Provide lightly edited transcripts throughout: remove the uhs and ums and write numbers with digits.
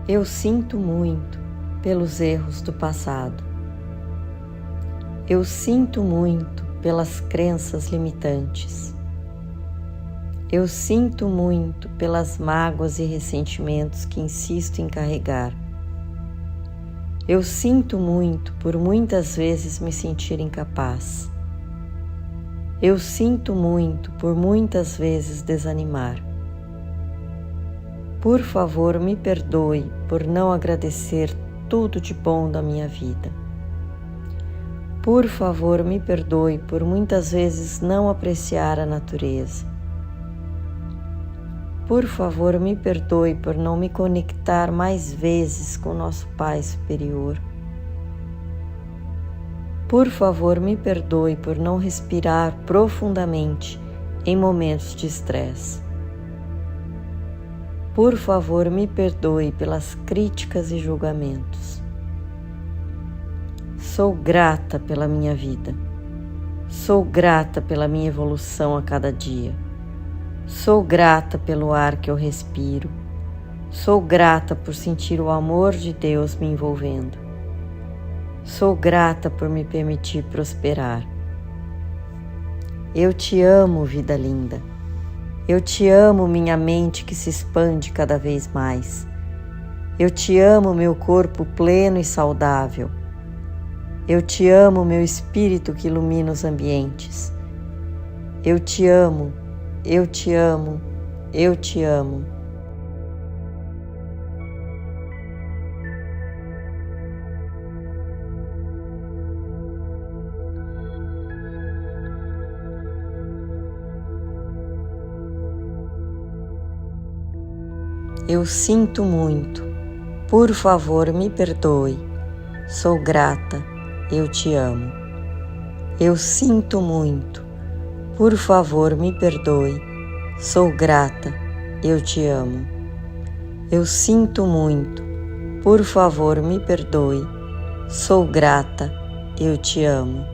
Eu sinto muito pelos erros do passado. Eu sinto muito pelas crenças limitantes. Eu sinto muito pelas mágoas e ressentimentos que insisto em carregar. Eu sinto muito por muitas vezes me sentir incapaz. Eu sinto muito por muitas vezes desanimar. Por favor, me perdoe por não agradecer tudo de bom da minha vida. Por favor, me perdoe por muitas vezes não apreciar a natureza. Por favor, me perdoe por não me conectar mais vezes com nosso Pai Superior. Por favor, me perdoe por não respirar profundamente em momentos de estresse. Por favor, me perdoe pelas críticas e julgamentos. Sou grata pela minha vida. Sou grata pela minha evolução a cada dia. Sou grata pelo ar que eu respiro. Sou grata por sentir o amor de Deus me envolvendo. Sou grata por me permitir prosperar. Eu te amo, vida linda. Eu te amo, minha mente que se expande cada vez mais. Eu te amo, meu corpo pleno e saudável. Eu te amo, meu espírito que ilumina os ambientes. Eu te amo, eu te amo, eu te amo. Eu sinto muito. Por favor, me perdoe. Sou grata. Eu te amo. Eu sinto muito. Por favor, me perdoe. Sou grata. Eu te amo. Eu sinto muito. Por favor, me perdoe. Sou grata. Eu te amo.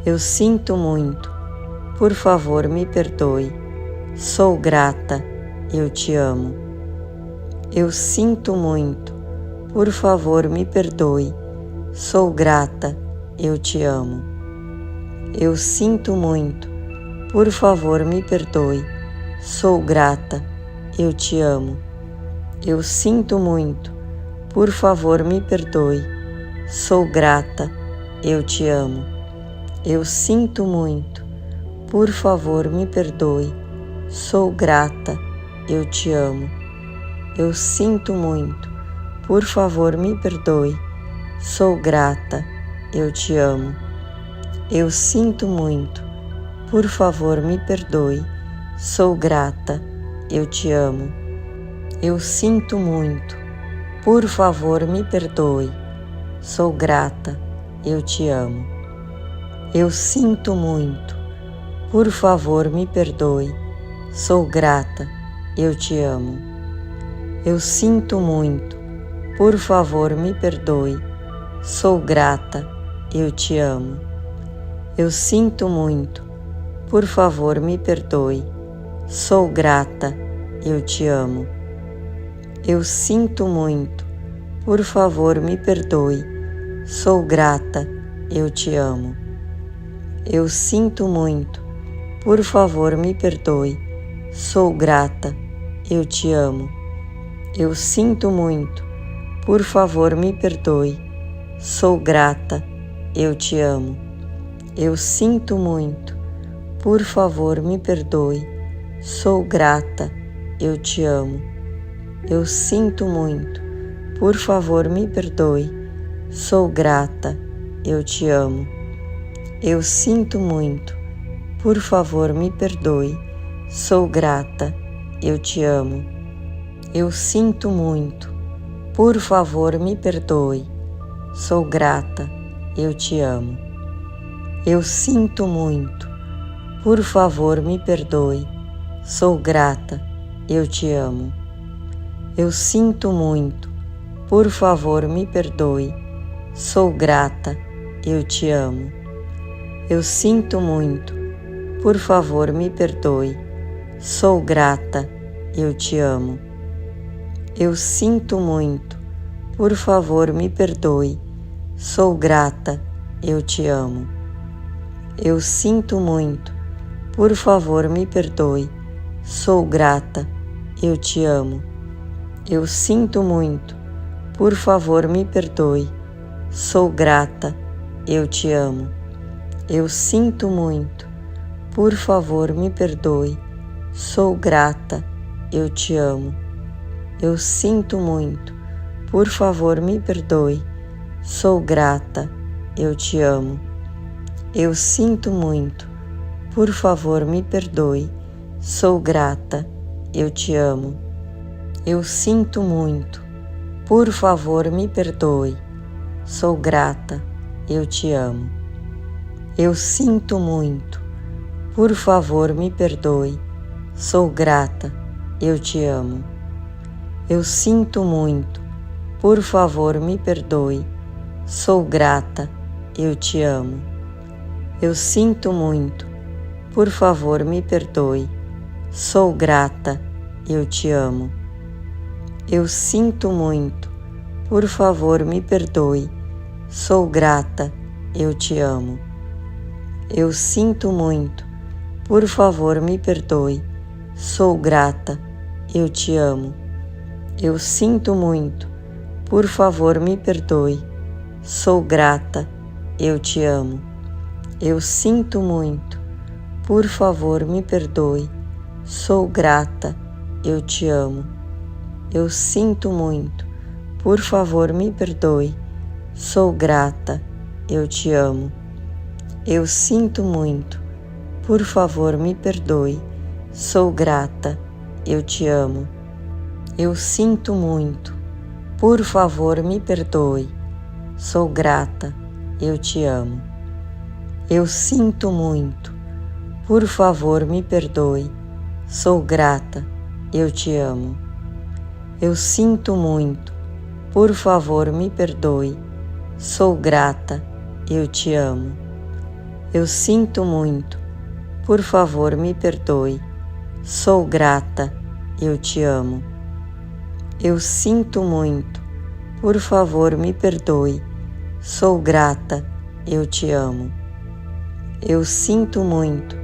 Eu sinto muito. Por favor, me perdoe. Sou grata. Eu te amo. Eu sinto muito. Por favor, me perdoe. Sou grata. Eu te amo. Eu sinto muito. Por favor, me perdoe. Sou grata. Eu te amo. Eu sinto muito. Por favor, me perdoe. Sou grata. Eu te amo. Eu sinto muito. Por favor, me perdoe. Sou grata. Eu te amo. Eu sinto muito. Por favor, me perdoe. Sou grata. Eu te amo. Eu sinto muito. Por favor, me perdoe. Sou grata. Eu te amo. Eu sinto muito. Por favor, me perdoe. Sou grata. Eu te amo. Eu sinto muito. Por favor, me perdoe. Sou grata. Eu te amo. Eu sinto muito. Por favor, me perdoe. Sou grata. Eu te amo. Eu sinto muito. Por favor, me perdoe. Sou grata. Eu te amo. Eu sinto muito. Por favor, me perdoe. Sou grata. Eu te amo. Eu sinto muito. Por favor, me perdoe. Sou grata. Eu te amo. Eu sinto muito. Por favor, me perdoe. Sou grata. Eu te amo. Eu sinto muito. Por favor, me perdoe. Sou grata. Eu te amo. Eu sinto muito. Por favor, me perdoe. Sou grata. Eu te amo. Eu sinto muito. Por favor, me perdoe. Sou grata. Eu te amo. Eu sinto muito. Por favor, me perdoe. Sou grata. Eu te amo. Eu sinto muito. Por favor, me perdoe. Sou grata. Eu te amo. Eu sinto muito. Por favor, me perdoe. Sou grata. Eu te amo. Eu sinto muito. Por favor, me perdoe. Sou grata. Eu te amo. Eu sinto muito, por favor me perdoe. Sou grata, eu te amo. Eu sinto muito, por favor me perdoe. Sou grata, eu te amo. Eu sinto muito, por favor me perdoe. Sou grata, eu te amo. Eu sinto muito, por favor me perdoe. Sou grata, eu te amo. Eu sinto muito, por favor me perdoe. Sou grata, eu te amo. Eu sinto muito, por favor me perdoe. Sou grata, eu te amo. Eu sinto muito, por favor me perdoe. Sou grata, eu te amo. Eu sinto muito, por favor me perdoe. Sou grata, eu te amo. Eu sinto muito, por favor me perdoe. Sou grata, eu te amo. Eu sinto muito, por favor me perdoe. Sou grata, eu te amo. Eu sinto muito, por favor me perdoe. Sou grata, eu te amo. Eu sinto muito, por favor me perdoe. Sou grata, eu te amo. Eu sinto muito, por favor me perdoe. Sou grata, eu te amo. Eu sinto muito, por favor me perdoe. Sou grata, eu te amo. Eu sinto muito, por favor me perdoe. Sou grata, eu te amo. Eu sinto muito, por favor me perdoe. Sou grata, eu te amo. Eu sinto muito, por favor me perdoe. Sou grata, eu te amo. Eu sinto muito, por favor me perdoe. Sou grata, eu te amo. Eu sinto muito, por favor me perdoe. Sou grata, eu te amo. Eu sinto muito, por favor me perdoe. Sou grata, eu te amo. Eu sinto muito, por favor me perdoe. Sou grata, eu te amo. Eu sinto muito,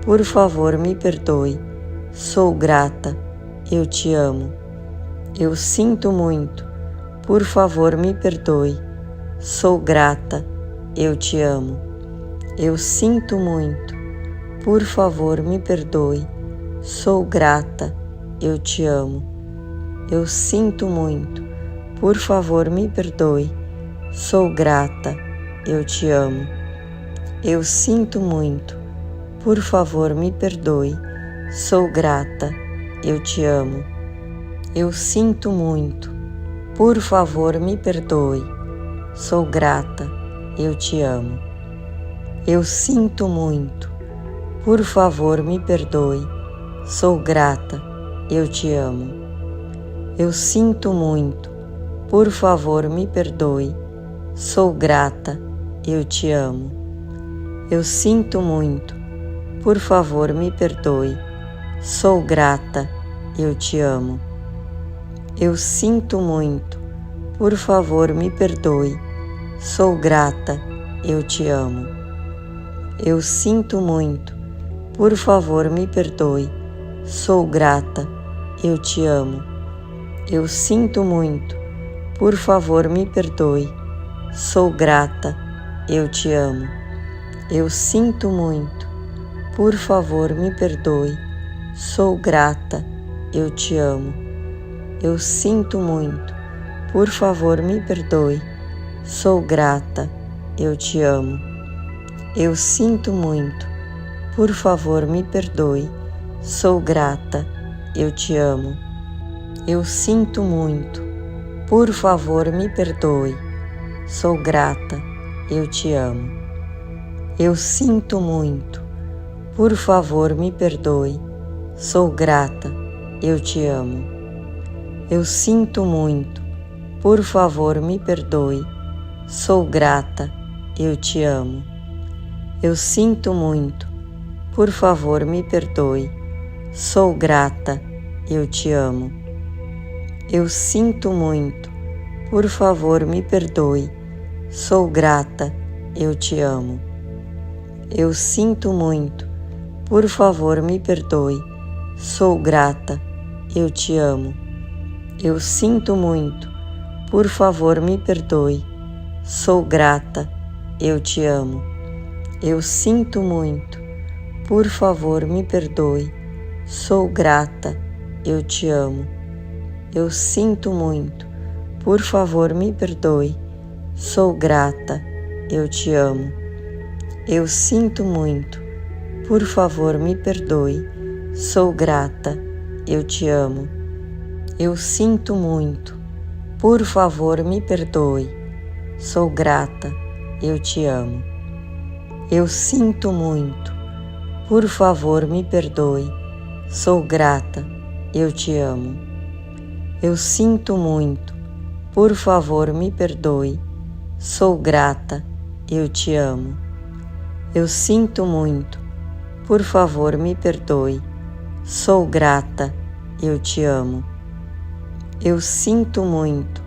por favor me perdoe. Sou grata, eu te amo. Eu sinto muito, por favor me perdoe. Sou grata, eu te amo. Eu sinto muito, por favor me perdoe. Sou grata, eu te amo. Eu sinto muito, por favor me perdoe. Sou grata, eu te amo. Eu sinto muito, por favor me perdoe. Sou grata, eu te amo. Eu sinto muito, por favor me perdoe. Sou grata, eu te amo. Eu sinto muito, por favor me perdoe. Sou grata, eu te amo. Eu sinto muito, por favor me perdoe. Sou grata, eu te amo. Eu sinto muito, por favor me perdoe. Sou grata, eu te amo. Eu sinto muito, por favor me perdoe. Sou grata, eu te amo. Eu sinto muito, por favor me perdoe. Sou grata, eu te amo. Eu sinto muito, por favor me perdoe. Sou grata, eu te amo. Eu sinto muito, por favor me perdoe. Sou grata, eu te amo. Eu sinto muito, por favor me perdoe. Sou grata, eu te amo. Eu sinto muito, por favor me perdoe. Sou grata, eu te amo. Eu sinto muito, por favor me perdoe. Sou grata, eu te amo. Eu sinto muito, por favor me perdoe. Sou grata, eu te amo. Eu sinto muito, por favor me perdoe. Sou grata, eu te amo. Eu sinto muito, por favor me perdoe. Sou grata, eu te amo. Eu sinto muito, por favor me perdoe. Sou grata, eu te amo. Eu sinto muito, por favor me perdoe. Sou grata, eu te amo. Eu sinto muito, por favor me perdoe. Sou grata, eu te amo. Eu sinto muito, por favor me perdoe. Sou grata, eu te amo. Eu sinto muito, por favor me perdoe. Sou grata, eu te amo. Eu sinto muito, por favor me perdoe. Sou grata, eu te amo. Eu sinto muito, por favor me perdoe. Sou grata, eu te amo. Eu sinto muito, por favor me perdoe. Sou grata, eu te amo. Eu sinto muito, por favor me perdoe. Sou grata, eu te amo. Eu sinto muito, por favor me perdoe. Sou grata, eu te amo. Eu sinto muito,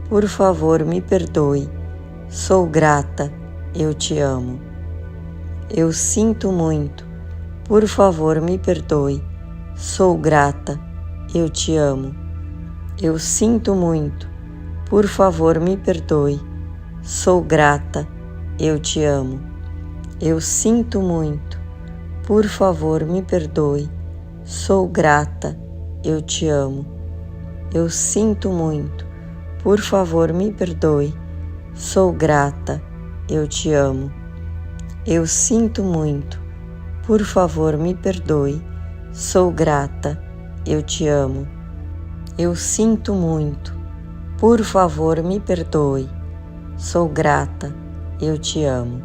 por favor me perdoe. Sou grata, eu te amo. Eu sinto muito, por favor me perdoe. Sou grata, eu te amo. Eu sinto muito, por favor me perdoe. Sou grata, eu te amo. Eu sinto muito, por favor me perdoe. Sou grata, eu te amo. Eu sinto muito, por favor me perdoe. Sou grata, eu te amo. Eu sinto muito, por favor me perdoe. Sou grata, eu te amo. Eu sinto muito, por favor me perdoe. Sou grata, eu te amo.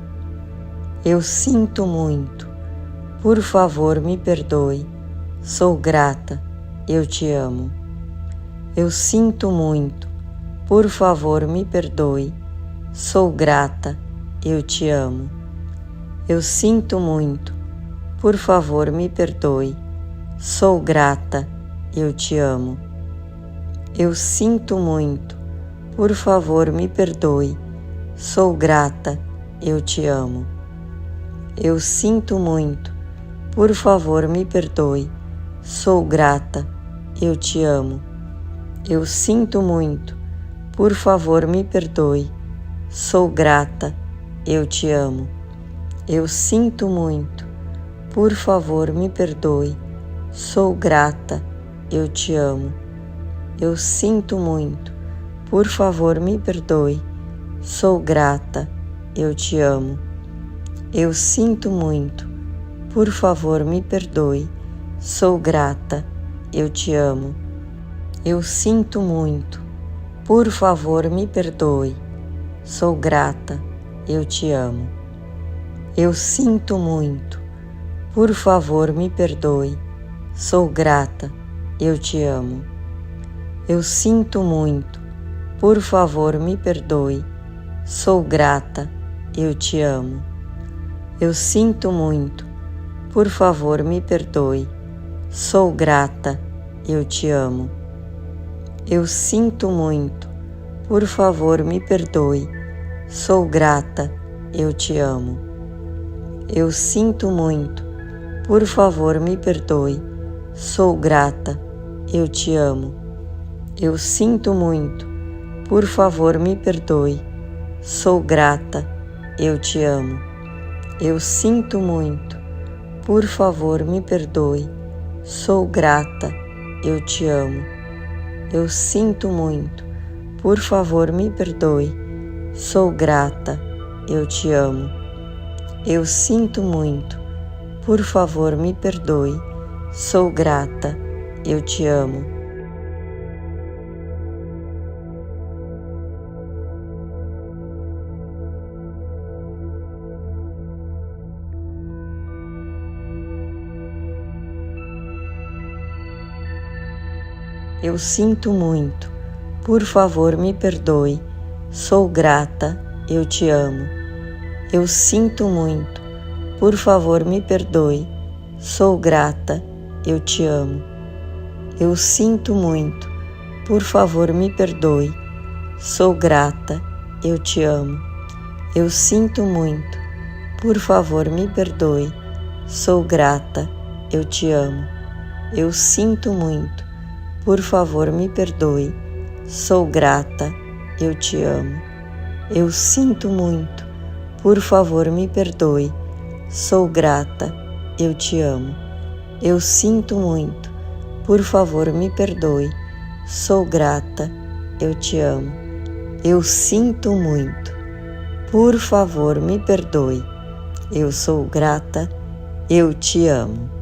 Eu sinto muito, por favor me perdoe. Sou grata, eu te amo. Eu sinto muito, por favor me perdoe. Sou grata, eu te amo. Eu sinto muito, por favor me perdoe. Sou grata, eu te amo. Eu sinto muito, por favor me perdoe. Sou grata, eu te amo. Eu sinto muito, por favor me perdoe. Sou grata, eu te amo. Eu sinto muito, por favor me perdoe. Sou grata, eu te amo. Eu sinto muito, por favor me perdoe. Sou grata, eu te amo. Eu sinto muito, por favor me perdoe. Sou grata, eu te amo. Eu sinto muito, por favor me perdoe. Sou grata, eu te amo. Eu sinto muito, por favor me perdoe. Sou grata, eu te amo. Eu sinto muito, por favor me perdoe. Sou grata, eu te amo. Eu sinto muito, por favor me perdoe. Sou grata, eu te amo. Eu sinto muito, por favor me perdoe. Sou grata, eu te amo. Eu sinto muito, por favor me perdoe. Sou grata, eu te amo. Eu sinto muito, por favor me perdoe. Sou grata, eu te amo. Eu sinto muito, por favor me perdoe. Sou grata, eu te amo. Eu sinto muito, por favor me perdoe. Sou grata, eu te amo. Eu sinto muito, por favor me perdoe. Sou grata, eu te amo. Eu sinto muito, por favor me perdoe. Sou grata, eu te amo. Eu sinto muito, por favor me perdoe. Sou grata, eu te amo. Eu sinto muito, por favor me perdoe. Sou grata, eu te amo. Eu sinto muito, Por favor, me perdoe. Sou grata, eu te amo. Eu sinto muito. Por favor, me perdoe. Sou grata, eu te amo. Eu sinto muito. Por favor, me perdoe. Sou grata, eu te amo. Eu sinto muito. Por favor, me perdoe. Sou grata, eu te amo. Eu sinto muito. Por favor, me perdoe. Sou grata, eu te amo. Eu sinto muito. Por favor, me perdoe. Eu sou grata, eu te amo.